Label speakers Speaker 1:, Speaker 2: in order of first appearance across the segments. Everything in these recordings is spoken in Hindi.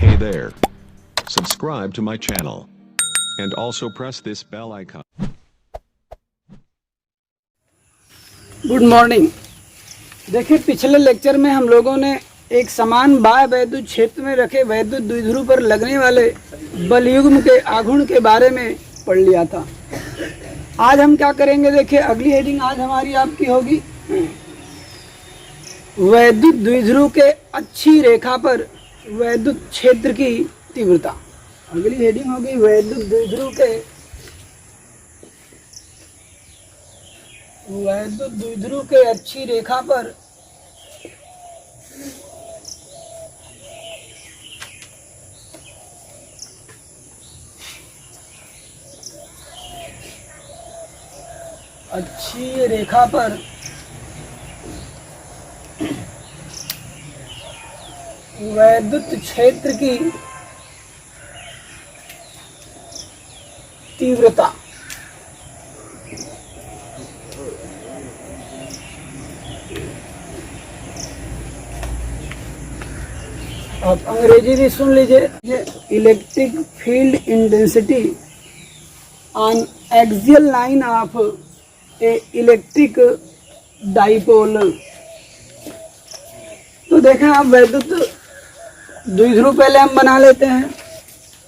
Speaker 1: Hey there. Subscribe to my channel. And also press this bell icon.
Speaker 2: Good morning. देखिए, पिछले लेक्चर में हम लोगों ने एक समान बाह्य वैद्युत क्षेत्र में रखे वैद्युत द्विध्रुव पर लगने वाले बलयुग्म के आघूर्ण के बारे में पढ़ लिया था। आज हम क्या करेंगे, देखिए अगली हेडिंग आज हमारी आपकी होगी वैद्युत द्विध्रुव के अच्छी रेखा पर वैद्युत क्षेत्र की तीव्रता। अगली हेडिंग होगी वैद्युत द्विध्रुव के अच्छी रेखा पर वैद्युत क्षेत्र की तीव्रता। आप अंग्रेजी भी सुन लीजिए। Electric field intensity on axial line of A electric dipole. तो देखें आप, वैद्युत द्विध्रुव पहले हम बना लेते हैं।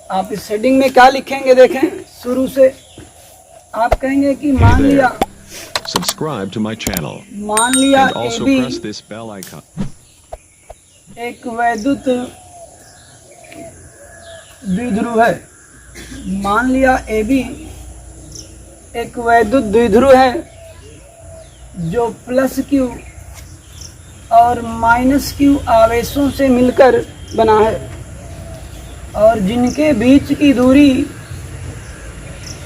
Speaker 2: आप इस हेडिंग में क्या लिखेंगे, देखें शुरू से आप कहेंगे कि मान लिया
Speaker 1: Subscribe to my channel.
Speaker 2: मान लिया
Speaker 1: And also
Speaker 2: AB
Speaker 1: press this bell icon.
Speaker 2: एक वैद्युत द्विध्रुव है। मान लिया AB एक वैद्युत द्विध्रुव है जो प्लस Q और माइनस Q आवेशों से मिलकर बना है और जिनके बीच की दूरी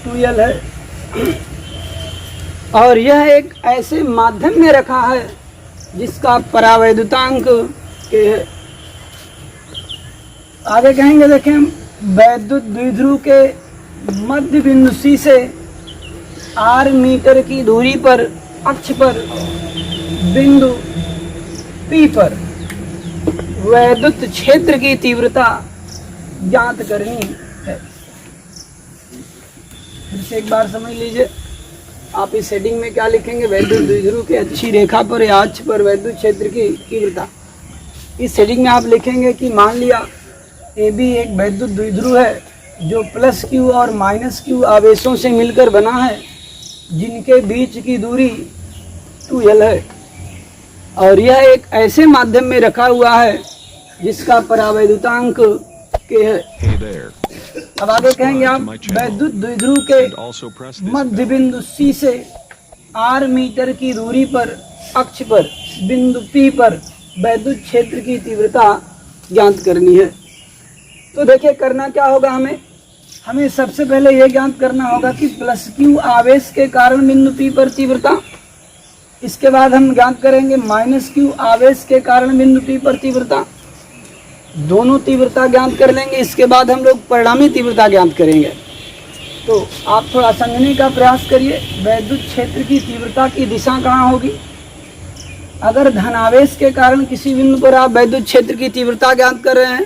Speaker 2: 2L है और यह एक ऐसे माध्यम में रखा है जिसका परावैद्युतांक K है। आगे कहेंगे, देखें वैद्युत द्विध्रुव के मध्य बिंदु C से R मीटर की दूरी पर अक्ष पर बिंदु P पर वैद्युत क्षेत्र की तीव्रता ज्ञात करनी है। फिर से एक बार समझ लीजिए। आप इस हेडिंग में क्या लिखेंगे, वैद्युत द्विध्रुव के अच्छी रेखा पर या अक्ष पर वैद्युत क्षेत्र की तीव्रता। इस हेडिंग में आप लिखेंगे कि मान लिया AB एक वैद्युत द्विध्रुव है जो प्लस Q और माइनस Q आवेशों से मिलकर बना है जिनके बीच की दूरी 2L है और यह एक ऐसे माध्यम में रखा हुआ है जिसका परावैद्युतांक K है।
Speaker 1: Hey there.
Speaker 2: अब आगे कहेंगे आप, वैद्युत द्विध्रुव के मध्य बिंदु C से R मीटर की दूरी पर अक्ष पर बिंदु P पर वैद्युत क्षेत्र की तीव्रता ज्ञात करनी है। तो देखिए करना क्या होगा, हमें सबसे पहले यह ज्ञात करना होगा कि प्लस Q आवेश के कारण बिंदु P पर तीव्रता। इसके बाद हम ज्ञात करेंगे माइनस Q आवेश के कारण बिंदु P पर तीव्रता। दोनों तीव्रता ज्ञात कर लेंगे। इसके बाद हम लोग परिणामी तीव्रता ज्ञात करेंगे। तो आप थोड़ा समझने का प्रयास करिए। वैद्युत क्षेत्र की तीव्रता की दिशा कहाँ होगी? अगर धनावेश के कारण किसी बिंदु पर आप वैद्युत क्षेत्र की तीव्रता ज्ञात कर रहे हैं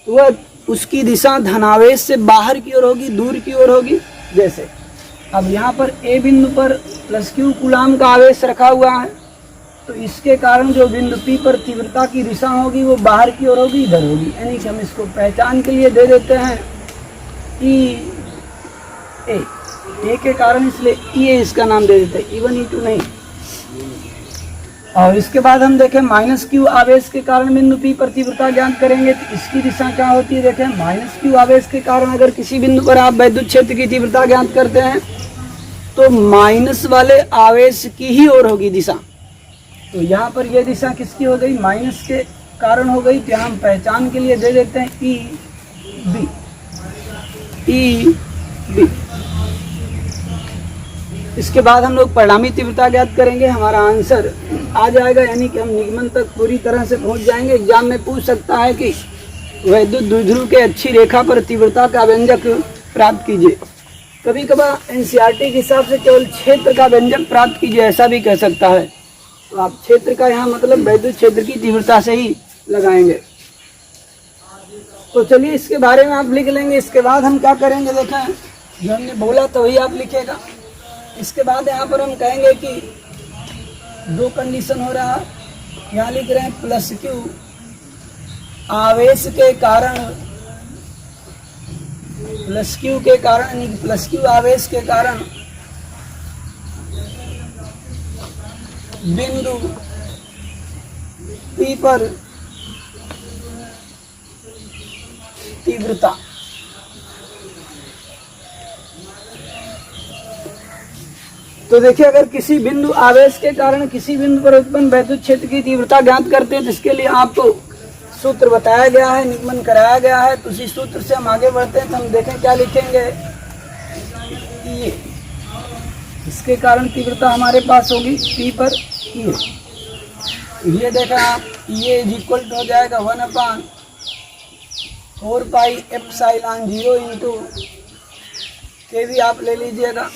Speaker 2: तो वह उसकी दिशा धनावेश से बाहर की ओर होगी, दूर की ओर होगी। जैसे अब यहाँ पर A बिंदु पर प्लस Q कूलाम का आवेश रखा हुआ है तो इसके कारण जो बिंदु P पर तीव्रता की दिशा होगी वो बाहर की ओर होगी, इधर होगी। यानी कि हम इसको पहचान के लिए दे देते हैं E के कारण इसलिए E इसका नाम दे देते हैं, E1 E2 नहीं। और इसके बाद हम देखें माइनस Q आवेश के कारण बिंदु P पर तीव्रता ज्ञात करेंगे तो इसकी दिशा क्या होती है। देखें माइनस Q आवेश के कारण अगर किसी बिंदु पर आप वैद्युत क्षेत्र की तीव्रता ज्ञात करते हैं तो माइनस वाले आवेश की ही ओर होगी दिशा। तो यहाँ पर यह दिशा किसकी हो गई, माइनस के कारण हो गई। तो हम पहचान के लिए दे देते हैं EB। इसके बाद हम लोग परिणामी तीव्रता ज्ञात करेंगे, हमारा आंसर आ जाएगा। यानी कि हम निगमन तक पूरी तरह से पहुंच जाएंगे। एग्जाम में पूछ सकता है कि वैद्युत द्विध्रुव के अच्छी रेखा पर तीव्रता का व्यंजक प्राप्त कीजिए। कभी कभार एनसीईआरटी के हिसाब से केवल क्षेत्र का व्यंजक प्राप्त कीजिए, ऐसा भी कह सकता है। तो आप क्षेत्र का यहाँ मतलब वैद्युत क्षेत्र की तीव्रता से ही लगाएंगे। तो चलिए इसके बारे में आप लिख लेंगे। इसके बाद हम क्या करेंगे, देखें जो हमने बोला तो वही आप लिखेगा। इसके बाद यहाँ पर हम कहेंगे कि दो कंडीशन हो रहा है, यहाँ लिख रहे हैं प्लस क्यू आवेश के कारण, प्लस क्यू के कारण यानी प्लस क्यू आवेश के कारण बिंदु P पर तीव्रता, तो देखिए अगर किसी बिंदु आवेश के कारण किसी बिंदु पर उत्पन्न वैद्युत क्षेत्र की तीव्रता ज्ञात करते हैं तो इसके लिए आपको सूत्र बताया गया है, निगमन कराया गया है। तो उसी सूत्र से हम आगे बढ़ते हैं। तो हम देखें क्या लिखेंगे, इसके कारण तीव्रता हमारे पास होगी P पर ये देखा आप, ये इज इक्वल टू हो जाएगा 1/4 पाई एप्सिलॉन 0 इंटू के भी आप ले लीजिएगा।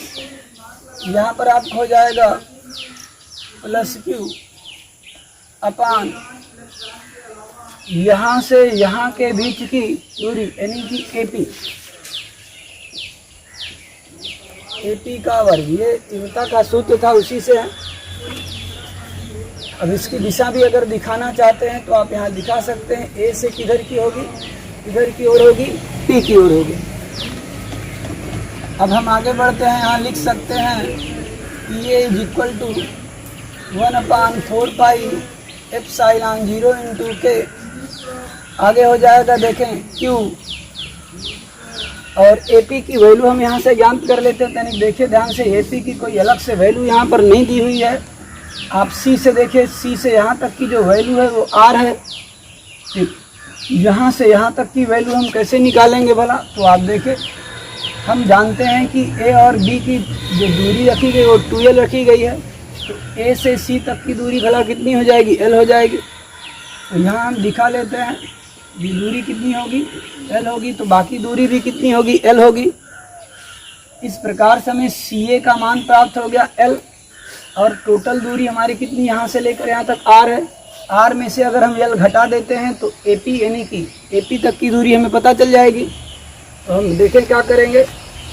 Speaker 2: यहाँ पर आपको हो जाएगा प्लस क्यू अपान यहाँ से यहाँ के बीच की दूरी यानी कि AP का वर्ग, ये तीव्रता का सूत्र था, उसी से है। अब इसकी दिशा भी अगर दिखाना चाहते हैं तो आप यहाँ दिखा सकते हैं। A से किधर की होगी, इधर की ओर होगी, P की ओर होगी। अब हम आगे बढ़ते हैं, यहाँ लिख सकते हैं ये is equal to 1/4 pi epsilon 0 into के, आगे हो जाएगा देखें Q और AP की वैल्यू हम यहाँ से ज्ञात कर लेते हैं। यानी देखिए ध्यान से, AP की कोई अलग से वैल्यू यहाँ पर नहीं दी हुई है। आप C से देखिए, C से यहाँ तक की जो वैल्यू है वो R है। यहाँ से यहाँ तक की वैल्यू हम कैसे निकालेंगे भला, तो आप देखिए हम जानते हैं कि A और B की जो दूरी रखी गई वो 2L रखी गई है। तो A से C तक की दूरी भला कितनी हो जाएगी, L हो जाएगी। तो यहाँ हम दिखा लेते हैं ये दूरी कितनी होगी, L होगी, तो बाकी दूरी भी कितनी होगी, L होगी। इस प्रकार से हमें CA का मान प्राप्त हो गया L, और टोटल दूरी हमारी कितनी यहाँ से लेकर यहाँ तक R है। R में से अगर हम L घटा देते हैं तो AP यानी कि AP तक की दूरी हमें पता चल जाएगी। तो हम देखें क्या करेंगे,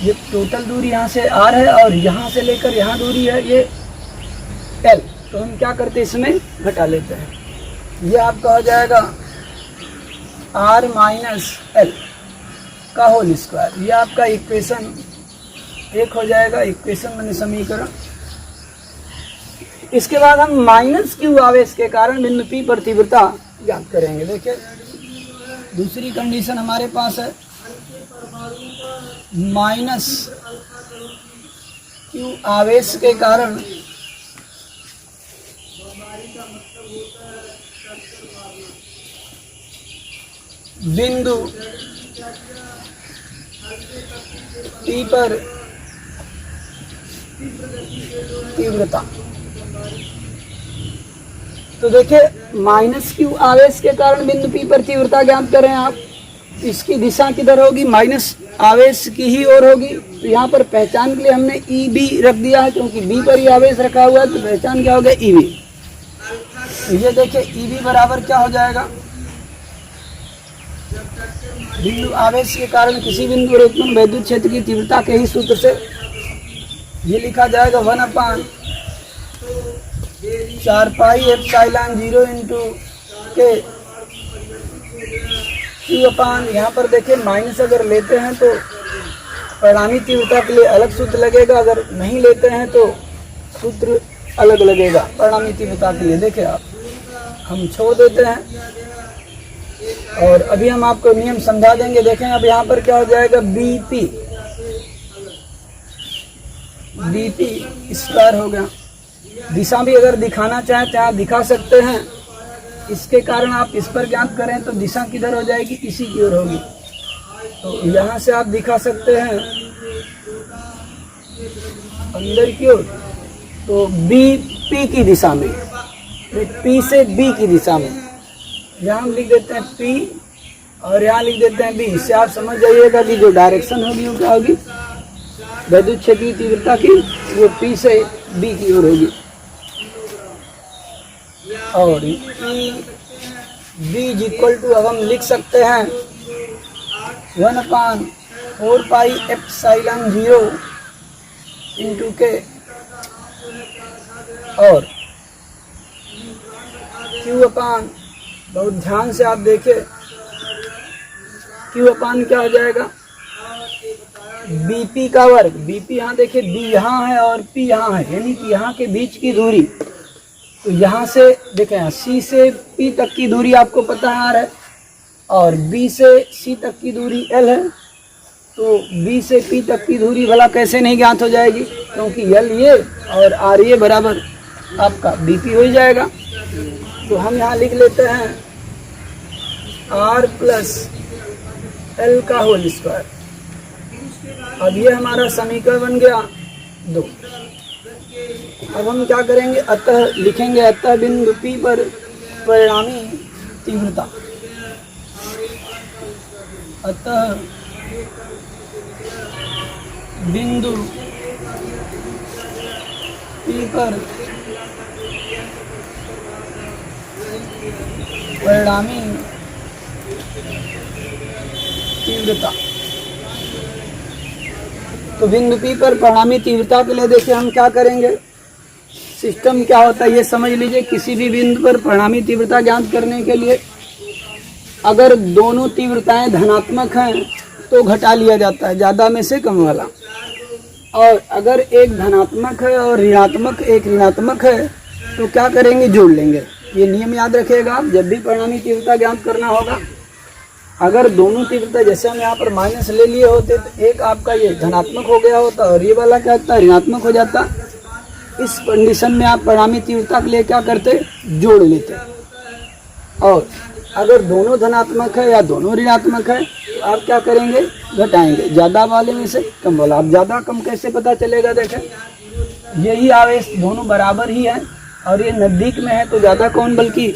Speaker 2: ये टोटल दूरी यहाँ से R है और यहाँ से लेकर यहाँ दूरी है ये L। तो हम क्या करते हैं, इसमें घटा लेते हैं। ये आपका हो जाएगा R माइनस L का होल स्क्वायर। ये आपका इक्वेशन 1 हो जाएगा, इक्वेशन मैंने समीकरण। इसके बाद हम माइनस Q आवेश के कारण बिंदु P पर तीव्रता ज्ञात करेंगे। देखिए दूसरी कंडीशन हमारे पास है माइनस Q आवेश के कारण बिंदु P पर तीव्रता। तो देखिए माइनस Q आवेश के कारण बिंदु P पर तीव्रता ज्ञात करें आप, इसकी दिशा किधर होगी, माइनस आवेश की ही ओर होगी। तो यहाँ पर पहचान के लिए हमने EB रख दिया है, क्योंकि B पर ही आवेश रखा हुआ है, तो पहचान क्या हो गया, EB। तो ये देखिए EB बराबर क्या हो जाएगा, बिंदु आवेश के कारण किसी बिंदु पर उत्पन्न वैद्युत क्षेत्र की तीव्रता के ही सूत्र से ये लिखा जाएगा 1/4 पाई एप्सिलॉन 0 इंटू के Q अपान, यहाँ पर देखिए माइनस अगर लेते हैं तो परिणामी तीव्रता के लिए अलग सूत्र लगेगा, अगर नहीं लेते हैं तो सूत्र अलग लगेगा परिणामी तीव्रता के लिए। देखिए आप हम छोड़ देते हैं और अभी हम आपको नियम समझा देंगे। देखें अब यहाँ पर क्या हो जाएगा, BP स्क्वायर हो गया। दिशा भी अगर दिखाना चाहें तो आप दिखा सकते हैं। इसके कारण आप इस पर ज्ञात करें तो दिशा किधर हो जाएगी, इसी की ओर होगी। तो यहाँ से आप दिखा सकते हैं अंदर की ओर, तो BP की दिशा में, P से B की दिशा में। यहाँ हम लिख देते हैं P और यहाँ लिख देते हैं B। इससे आप समझ जाइएगा कि जो डायरेक्शन होगी वो क्या होगी, वैद्युत क्षेत्र की तीव्रता की, वो P से B की ओर होगी। और B इक्वल टू अब हम लिख सकते हैं 1/4πε0 इंटू के, और Q अपान, बहुत ध्यान से आप देखें, Q अपान क्या हो जाएगा, BP का वर्ग। BP यहाँ देखिए, B यहाँ है और P यहाँ है, यानी कि यहाँ के बीच की दूरी। तो यहाँ से देखें, C से P तक की दूरी आपको पता है R है, और B से C तक की दूरी L है। तो B से P तक की दूरी भला कैसे नहीं ज्ञात हो जाएगी, क्योंकि L ये और R ये बराबर आपका BP हो जाएगा। तो हम यहाँ लिख लेते हैं R प्लस L का होल स्क्वायर। अब ये हमारा समीकरण बन गया 2। अब हम क्या करेंगे, अतः लिखेंगे, अतः बिंदु P पर परिणामी तीव्रता, अतः बिंदु P पर परिणामी तीव्रता। तो बिंदु P पर परिणामी तीव्रता के लिए देखिए हम क्या करेंगे, सिस्टम क्या होता है ये समझ लीजिए। किसी भी बिंदु पर परिणामी तीव्रता ज्ञात करने के लिए अगर दोनों तीव्रताएं धनात्मक हैं तो घटा लिया जाता है ज़्यादा में से कम वाला, और अगर एक धनात्मक है और ऋणात्मक एक ऋणात्मक है तो क्या करेंगे, जोड़ लेंगे। ये नियम याद रखिएगा आप जब भी परिणामी तीव्रता ज्ञात करना होगा। अगर दोनों तीव्रता, जैसे हम यहाँ पर माइनस ले लिए होते तो एक आपका ये धनात्मक हो गया होता और ये वाला क्या होता, ऋणात्मक हो जाता। इस कंडीशन में आप परिणामी तीव्रता के लिए क्या करते, जोड़ लेते। और अगर दोनों धनात्मक है या दोनों ऋणात्मक है तो आप क्या करेंगे, घटाएंगे ज़्यादा वाले में से कम वाला। अब ज़्यादा कम कैसे पता चलेगा, देखें यही आवेश दोनों बराबर ही है और ये नज़दीक में है तो ज़्यादा कौन, बल्कि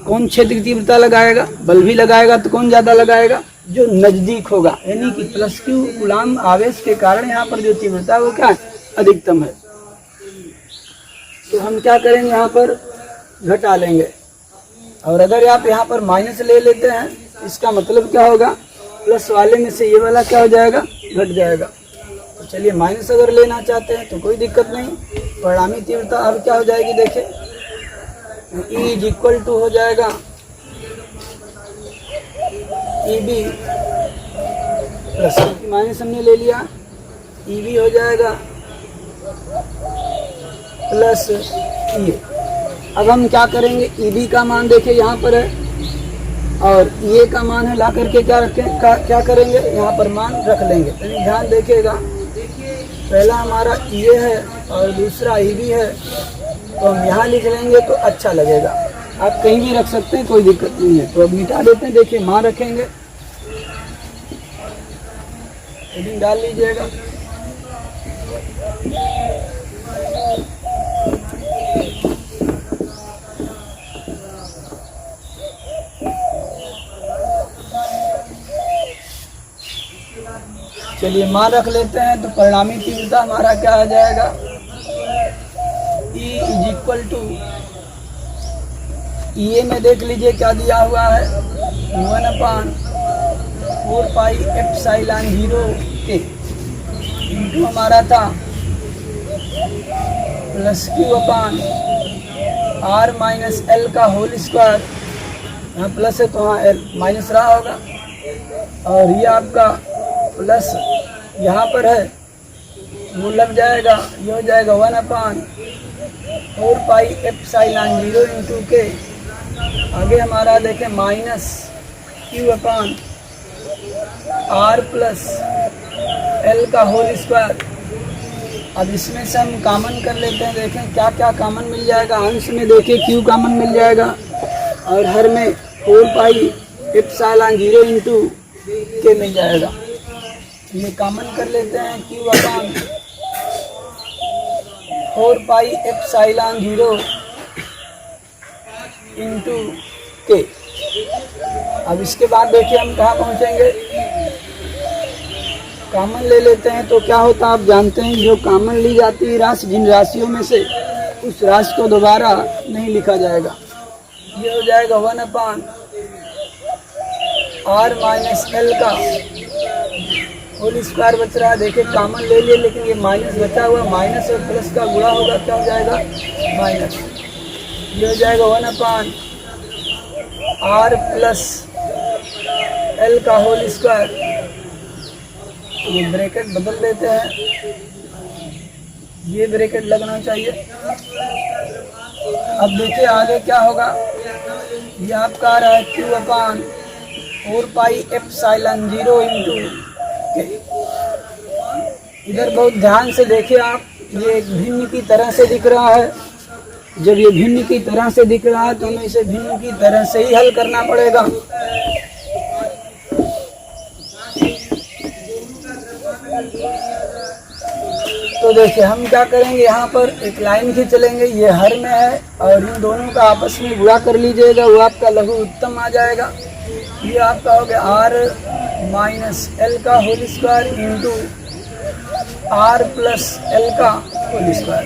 Speaker 2: कौन क्षेत्र की तीव्रता लगाएगा, बल भी लगाएगा तो कौन ज़्यादा लगाएगा, जो नज़दीक होगा, यानी कि प्लस क्यू कूलाम आवेश के कारण यहाँ पर जो तीव्रता है वो क्या है, अधिकतम है। तो हम क्या करेंगे, यहाँ पर घटा लेंगे। और अगर आप यहाँ पर माइनस ले लेते हैं इसका मतलब क्या होगा, प्लस वाले में से ये वाला क्या हो जाएगा, घट जाएगा। तो चलिए माइनस अगर लेना चाहते हैं तो कोई दिक्कत नहीं। परिणामी तीव्रता अब क्या हो जाएगी, देखिए E इज इक्वल टू हो जाएगा EB प्लस माइनस हमने ले लिया, EB हो जाएगा प्लस E। अब हम क्या करेंगे, EB का मान देखिए यहाँ पर है और EA का मान है, ला करके क्या रखें, क्या करेंगे, यहाँ पर मान रख लेंगे। तो ध्यान देखिएगा, पहला हमारा EA है और दूसरा EB है, तो हम यहाँ लिख लेंगे तो अच्छा लगेगा। आप कहीं भी रख सकते हैं, कोई दिक्कत नहीं है। तो अब मिटा देते हैं, देखिए मान रखेंगे, हेडिंग डाल लीजिएगा। चलिए मान रख लेते हैं। तो परिणामी तीव्रता हमारा क्या आ जाएगा, E is equal to EA में देख लीजिए क्या दिया हुआ है, 1/4πε0 के इंटू हमारा था प्लस Q अपान R माइनस L का होल स्क्वायर। यहाँ प्लस है तो हाँ L माइनस रहा होगा, और ये आपका प्लस यहाँ पर है वो लग जाएगा, ये हो जाएगा 1/4πε0 इंटू के। आगे हमारा देखें माइनस Q अपान R प्लस L का होल स्क्वायर। अब इसमें से हम कॉमन कर लेते हैं, देखें क्या क्या कॉमन मिल जाएगा। अंश में देखिए Q कॉमन मिल जाएगा और हर में 4πε0 इंटू के मिल जाएगा। ये कॉमन कर लेते हैं, Q अपान 4πε0 इंटू के। अब इसके बाद देखिए हम कहाँ पहुँचेंगे, कॉमन ले लेते हैं तो क्या होता है आप जानते हैं, जो कॉमन ली जाती है राशि, जिन राशियों में से उस राशि को दोबारा नहीं लिखा जाएगा। ये हो जाएगा 1/R माइनस L का होल स्क्वायर बच रहा है। देखिए कॉमन ले लिए, लेकिन ये माइनस बचा हुआ, माइनस और प्लस का गुणा होगा, क्या हो जाएगा माइनस। ये हो जाएगा 1/r प्लस एल का होल स्क्वायर। ये ब्रैकेट बदल देते हैं, ये ब्रैकेट लगना चाहिए। अब देखिए आगे क्या होगा। ये आपका आ रहा है Q/4πε0 इंटू, इधर बहुत ध्यान से देखिए आप, ये एक भिन्न की तरह से दिख रहा है। जब ये भिन्न की तरह से दिख रहा है तो हमें इसे भिन्न की तरह से ही हल करना पड़ेगा। तो देखिए हम क्या करेंगे, यहाँ पर एक लाइन खींच लेंगे, ये हर में है, और इन दोनों का आपस में गुणा कर लीजिएगा, वो आपका लघु उत्तम आ जाएगा। ये आपका हो गया r माइनस एल का whole square into r plus l का होल स्क्वायर।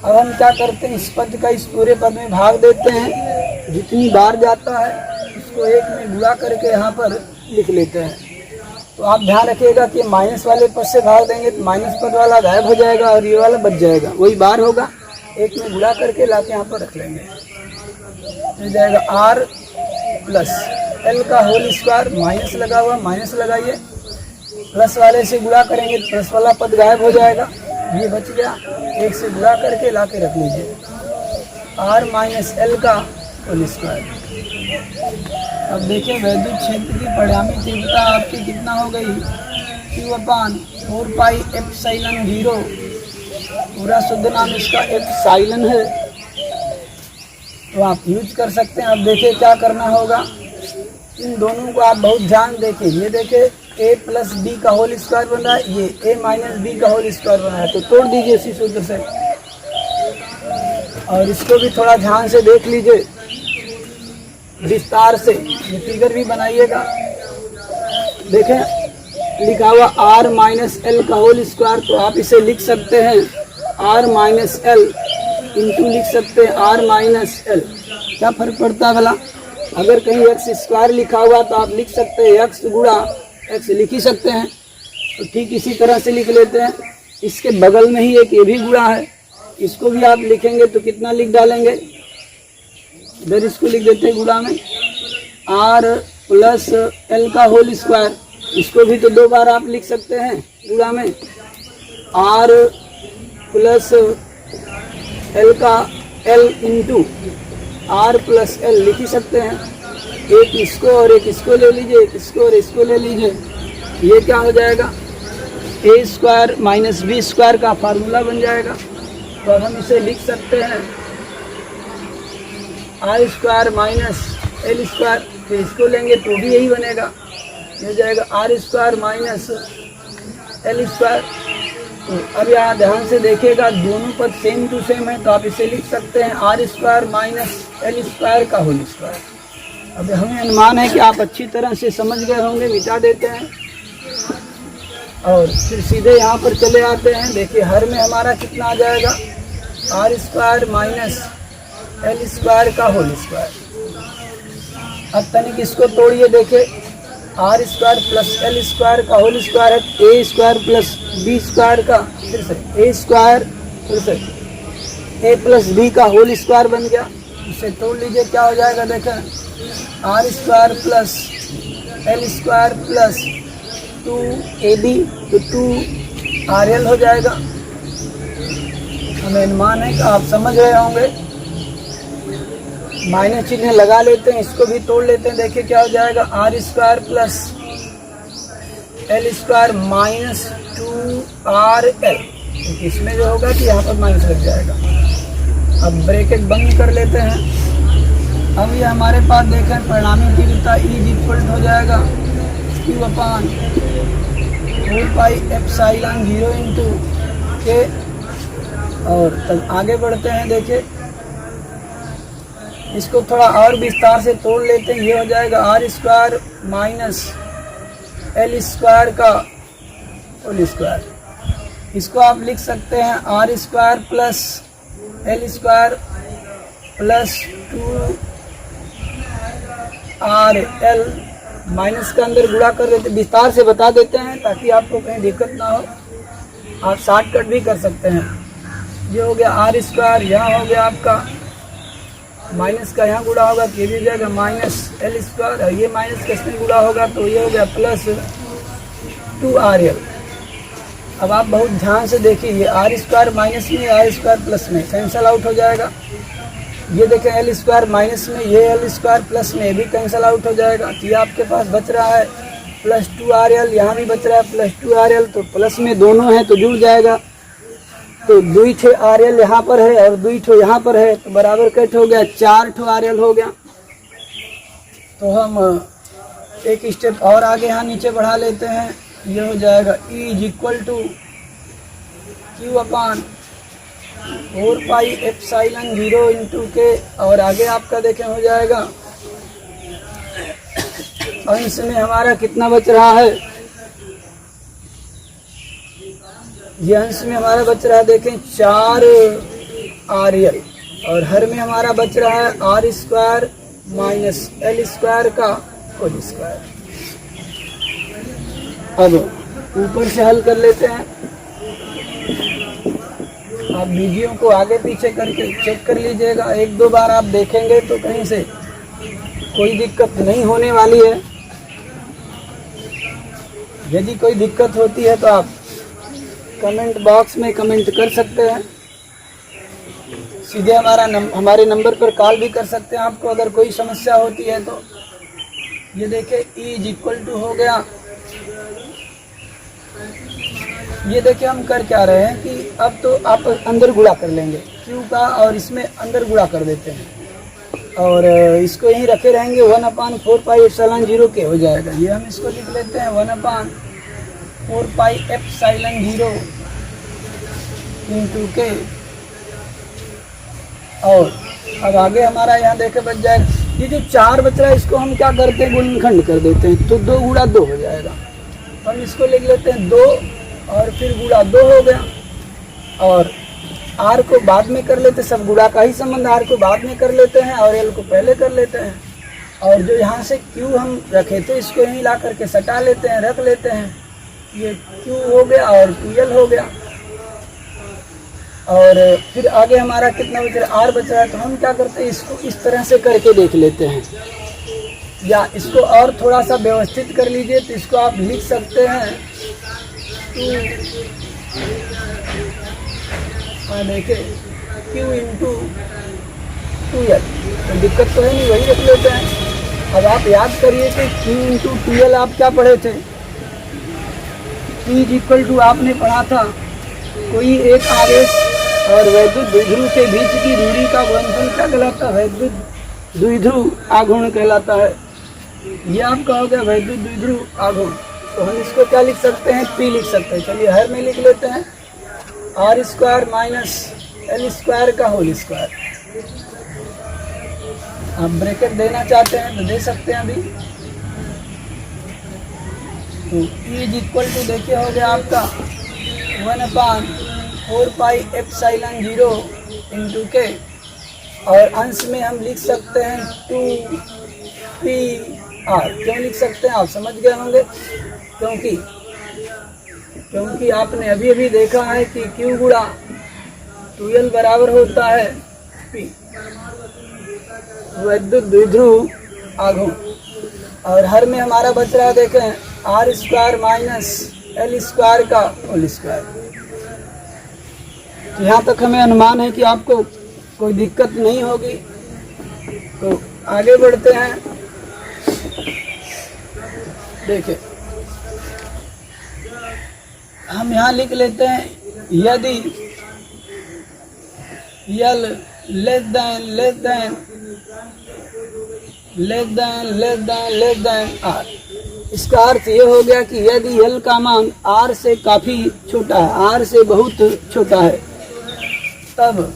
Speaker 2: अब हम क्या करते हैं, इस पद का इस पूरे पद में भाग देते हैं, जितनी बार जाता है उसको एक में गुणा करके यहाँ पर लिख लेते हैं। तो आप ध्यान रखिएगा कि माइनस वाले पद से भाग देंगे तो माइनस पद वाला गायब हो जाएगा और ये वाला बच जाएगा, वही बार होगा, एक में गुणा करके लाके यहाँ पर रख लेंगे। हो जाएगा r प्लस एल का होल स्क्वायर, माइनस लगा हुआ, माइनस लगाइए, प्लस वाले से गुणा करेंगे तो प्लस वाला पद गायब हो जाएगा, ये बच गया, एक से गुणा करके लाके रख लीजिए r माइनस एल का होल स्क्वायर। अब देखिए वैद्युत क्षेत्र की परिणामी तीव्रता आपकी कितना हो गई, Q/4πε0, पूरा शुद्ध नाम इसका एप्सिलॉन है, तो आप यूज कर सकते हैं। अब देखिए क्या करना होगा, इन दोनों को आप बहुत ध्यान देखिए, ये देखिए a प्लस बी का होल स्क्वायर बन रहा है, ये a माइनस बी का होल स्क्वायर बन रहा है, तो तोड़ दीजिए इसी सूत्र से। और इसको भी थोड़ा ध्यान से देख लीजिए विस्तार से, ये फिगर भी बनाइएगा। देखें लिखा हुआ r माइनस एल का होल स्क्वायर, तो आप इसे लिख सकते हैं r माइनस एल इंटू लिख सकते हैं r माइनस एल। क्या फर्क पड़ता है भला, अगर कहीं एक्स स्क्वायर लिखा हुआ तो आप लिख सकते हैं एक्स गुणा एक्स, लिख ही सकते हैं, तो ठीक इसी तरह से लिख लेते हैं। इसके बगल में ही एक ये भी गुणा है, इसको भी आप लिखेंगे तो कितना लिख डालेंगे, इधर इसको लिख देते हैं गुणा में r प्लस एल का होल स्क्वायर, इसको भी तो दो बार आप लिख सकते हैं गुणा में, r प्लस एल का L into r plus L लिख ही सकते हैं। एक इसको और एक इसको ले लीजिए, एक इसको और इसको ले लीजिए, ये क्या हो जाएगा a square minus b square का फार्मूला बन जाएगा। तो अब हम इसे लिख सकते हैं i square minus l square, तो इसको लेंगे तो भी यही बनेगा, ये हो जाएगा r square minus l square. तो अब यहाँ ध्यान से देखिएगा दोनों पद सेम टू सेम है, तो आप इसे लिख सकते हैं r square minus l square का होल स्क्वायर। अब हमें अनुमान है कि आप अच्छी तरह से समझ गए होंगे, मिटा देते हैं और फिर सीधे यहाँ पर चले आते हैं। देखिए हर में हमारा कितना आ जाएगा, r square minus l square का होल स्क्वायर। अब तनिक इसको तोड़िए, देखिए r square plus l square का होल स्क्वायर है a square plus b square का, फिर से ए स्क्वायर, फिर से ए प्लस बी का होल स्क्वायर बन गया। इसे तोड़ लीजिए, क्या हो जाएगा, देखें r square plus l square plus 2ab, तो 2rl हो जाएगा। हमें अनुमान है कि आप समझ रहे होंगे। माइनस चिन्ह लगा लेते हैं, इसको भी तोड़ लेते हैं, देखिए क्या हो जाएगा r square plus l square minus 2rl, इसमें जो होगा कि यहाँ पर माइनस लग जाएगा। अब ब्रैकेट बंद कर लेते हैं। अब ये हमारे पास देखें परिणामी तीव्रता E हो जाएगा Q/4πε0 इंटू के। और तब आगे बढ़ते हैं, देखिए इसको थोड़ा और विस्तार से तोड़ लेते हैं। ये हो जाएगा r square minus l square का होल स्क्वायर। इसको आप लिख सकते हैं r square plus l square plus 2rl minus का अंदर गुणा कर देते, विस्तार से बता देते हैं ताकि आपको कहीं दिक्कत ना हो। आप शॉर्टकट भी कर सकते हैं। ये हो गया आर स्क्वायर, यहाँ हो गया आपका माइनस का यहाँ गुणा होगा तो ये भी हो जाएगा माइनस एल स्क्वायर, और ये माइनस किसमें गुणा होगा तो ये हो गया प्लस 2RL। अब आप बहुत ध्यान से देखिए, ये आर स्क्वायर माइनस में, आर स्क्वायर प्लस में कैंसल आउट हो जाएगा। ये देखें एल स्क्वायर माइनस में, ये एल स्क्वायर प्लस में भी कैंसल आउट हो जाएगा। तो ये आपके पास बच रहा है प्लस 2RL, यहाँ भी बच रहा है प्लस 2RL, तो प्लस में दोनों हैं तो जुड़ जाएगा। तो 2 ठो RL यहाँ पर है और 2 ठो यहाँ पर है, तो बराबर कट हो गया, 4 ठो RL हो गया। तो हम एक स्टेप और आगे यहाँ नीचे बढ़ा लेते हैं। ये हो जाएगा E is equal to Q upon 4 pi epsilon 0 into के, और आगे आपका देखें हो जाएगा अंश में हमारा कितना बच रहा है, ये अंश में हमारा बच रहा है देखें 4 RL, और हर में हमारा बच रहा है r square minus l square का होल स्क्वायर। अब ऊपर से हल कर लेते हैं। आप वीडियो को आगे पीछे करके चेक कर लीजिएगा, 1-2 बार आप देखेंगे तो कहीं से कोई दिक्कत नहीं होने वाली है। यदि कोई दिक्कत होती है तो आप कमेंट बॉक्स में कमेंट कर सकते हैं, सीधे हमारे नंबर पर कॉल भी कर सकते हैं आपको अगर कोई समस्या होती है तो। ये देखें E इज इक्वल टू हो गया, ये देखिए हम कर क्या रहे हैं कि अब तो आप अंदर गुणा कर लेंगे Q का, और इसमें अंदर गुणा कर देते हैं और इसको यहीं रखे रहेंगे। 1/4 पाई एप्सिलॉन 0 के हो जाएगा। ये हम इसको लिख लेते हैं 1/4 पाई एप्सिलॉन 0 इंटू के, और अब आगे हमारा यहाँ देखे बच जाएगा। ये जो 4 बच रहा है इसको हम क्या करते हैं, गुणनखंड कर देते हैं, तो 2 गुणा 2 हो जाएगा। हम इसको लिख लेते हैं 2 और फिर गुणा 2 हो गया, और आर को बाद में कर लेते, सब गुणा का ही संबंध, आर को बाद में कर लेते हैं और एल को पहले कर लेते हैं। और जो यहाँ से क्यू हम रखे थे इसको यहीं ला करके सटा लेते हैं, रख लेते हैं। ये क्यू हो गया और 2L हो गया, और फिर आगे हमारा कितना बच रहा है, आर बच रहा है। तो हम क्या करते हैं, इसको इस तरह से करके देख लेते हैं, या इसको और थोड़ा सा व्यवस्थित कर लीजिए तो इसको आप लिख सकते हैं देखिए Q इंटू 2L। तो दिक्कत तो है नहीं, वही रख लेते हैं। अब आप याद करिए कि Q इंटू 2L आप क्या पढ़े थे, Q इज इक्वल टू आपने पढ़ा था कोई एक आवेश और वैद्युत द्विध्रुव के बीच की दूरी का गुणनफल क्या कहलाता है, वैद्युत द्विध्रुव आघूर्ण कहलाता है। ये आपका हो गया वैद्युत द्विध्रुव आघूर्ण। तो हम इसको क्या लिख सकते हैं, P लिख सकते हैं। चलिए हर में लिख लेते हैं r square minus l square का होल स्क्वायर। आप ब्रैकेट देना चाहते हैं तो दे सकते हैं अभी। तो E इज इक्वल टू देखिए हो गया आपका 1/4 पाई एप्सिलॉन 0 इंटू के, और अंश में हम लिख सकते हैं 2PR। क्यों लिख सकते हैं आप समझ गए होंगे, क्योंकि आपने अभी अभी देखा है कि Q गुणा 2L बराबर होता है P, वैद्युत द्विध्रुव आघूर्ण। और हर में हमारा बच रहा है देखें r square minus l square का होल स्क्वायर। तो यहाँ तक हमें अनुमान है कि आपको कोई दिक्कत नहीं होगी। तो आगे बढ़ते हैं। देखिए हम यहाँ लिख लेते हैं, यदि L लेस देन R। इसका अर्थ ये हो गया कि यदि L का मान R से काफ़ी छोटा है, R से बहुत छोटा है, तब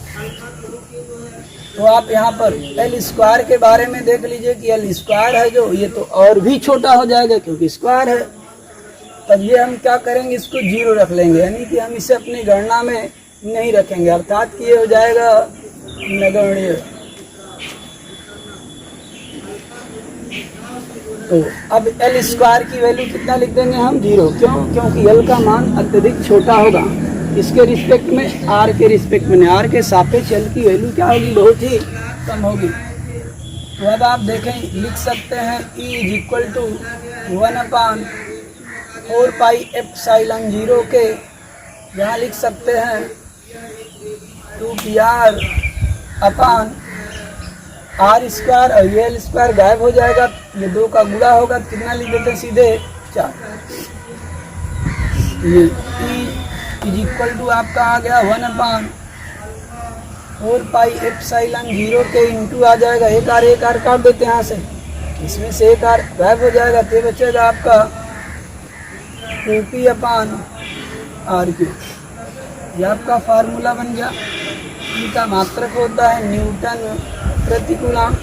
Speaker 2: तो आप यहाँ पर L स्क्वायर के बारे में देख लीजिए कि L स्क्वायर है जो, ये तो और भी छोटा हो जाएगा क्योंकि स्क्वायर है। तब ये हम क्या करेंगे, इसको 0 रख लेंगे, यानी कि हम इसे अपनी गणना में नहीं रखेंगे, अर्थात कि ये हो जाएगा नगण्य। तो अब एल स्क्वायर की वैल्यू कितना लिख देंगे हम 0। क्यों? क्योंकि एल का मान अत्यधिक छोटा होगा। इसके रिस्पेक्ट में, आर के रिस्पेक्ट में, आर के सापेक्ष एल की वैल्यू क्या होगी? बहुत ही कम होगी। तो अब आप देखें, लिख सकते हैं E is equal to 1/4 pi epsilon 0 के, यहाँ लिख सकते हैं 2πr अपान आर स्क्वायर, और ये एल स्क्वायर गायब हो जाएगा, ये 2 का गुणा होगा, कितना लिख देते हैं सीधे 4। ये E इज इक्वल टू आपका आ गया 1/4 पाई एप्सिलॉन 0 के इंटू आ जाएगा, एक आर काट देते हैं यहाँ से, इसमें से एक आर गायब हो जाएगा, तो बचेगा आपका 2p/r³। ये आपका फार्मूला बन गया। E का मात्रक होता है न्यूटन प्रति कूलम।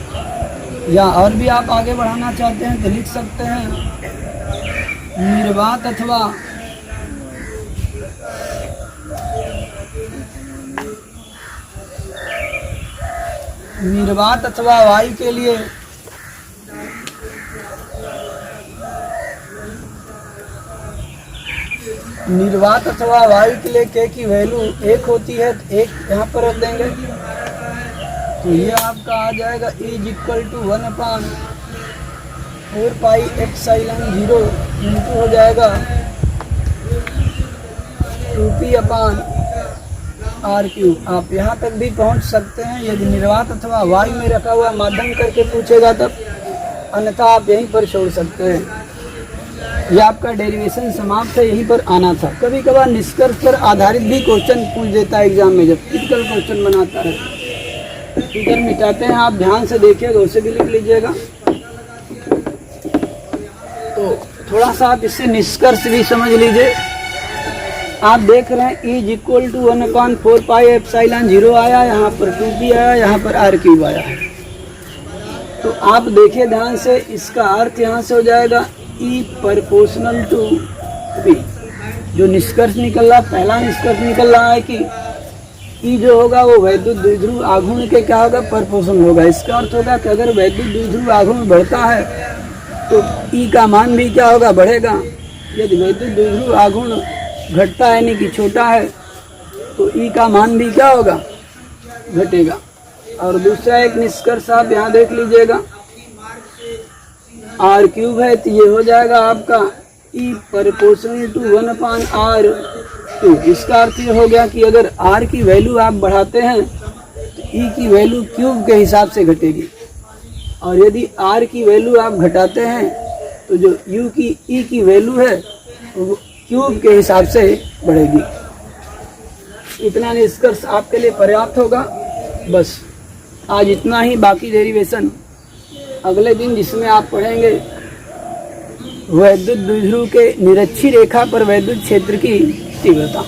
Speaker 2: या और भी आप आगे बढ़ाना चाहते हैं तो लिख सकते हैं निर्वात अथवा वायु के लिए के की वैल्यू 1 होती है, तो 1 यहाँ पर रख देंगे, तो ये आपका आ जाएगा E is equal to 1/4 pi epsilon 0 into हो जाएगा 2p/r³। आप यहाँ तक भी पहुँच सकते हैं यदि निर्वात अथवा वायु में रखा हुआ माध्यम करके पूछेगा तब, अन्यथा आप यहीं पर छोड़ सकते हैं। ये आपका डेरिवेशन समाप्त है, यहीं पर आना था। कभी कभार निष्कर्ष पर आधारित भी क्वेश्चन पूछ देता है एग्जाम में, जब टिपिकल क्वेश्चन बनाता है। फिगर मिटाते हैं, आप ध्यान से देखिएगा, उसे भी लिख लीजिएगा। तो थोड़ा सा आप इससे निष्कर्ष भी समझ लीजिए। आप देख रहे हैं E is equal to 1/4 pi epsilon 0 आया, यहाँ पर 2p आया, यहाँ पर r³ आया। तो आप देखिए ध्यान से, इसका अर्थ यहाँ से हो जाएगा E प्रोपोर्शनल टू p। जो निष्कर्ष निकल रहा, पहला निष्कर्ष निकल रहा है कि E जो होगा वो वैद्युत द्विध्रुव आघूर्ण के क्या होगा? प्रोपोर्शनल होगा। इसका अर्थ होगा कि अगर वैद्युत द्विध्रुव आघूर्ण बढ़ता है तो E का मान भी क्या होगा? बढ़ेगा। यदि वैद्युत द्विध्रुव आघूर्ण घटता है, यानी कि छोटा है, तो E का मान भी क्या होगा? घटेगा। और दूसरा एक निष्कर्ष आप यहाँ देख लीजिएगा, r³ है, तो ये हो जाएगा आपका E प्रोपोर्शनल टू 1/r²। इसका अर्थ ये हो गया कि अगर r की वैल्यू आप बढ़ाते हैं तो E की वैल्यू क्यूब के हिसाब से घटेगी, और यदि r की वैल्यू आप घटाते हैं तो जो U की E की वैल्यू है वो क्यूब के हिसाब से बढ़ेगी। इतना निष्कर्ष आपके लिए पर्याप्त होगा। बस आज इतना ही, बाकी डेरिवेशन अगले दिन, जिसमें आप पढ़ेंगे वैद्युत द्विध्रुव के निरक्षी रेखा पर वैद्युत क्षेत्र की तीव्रता।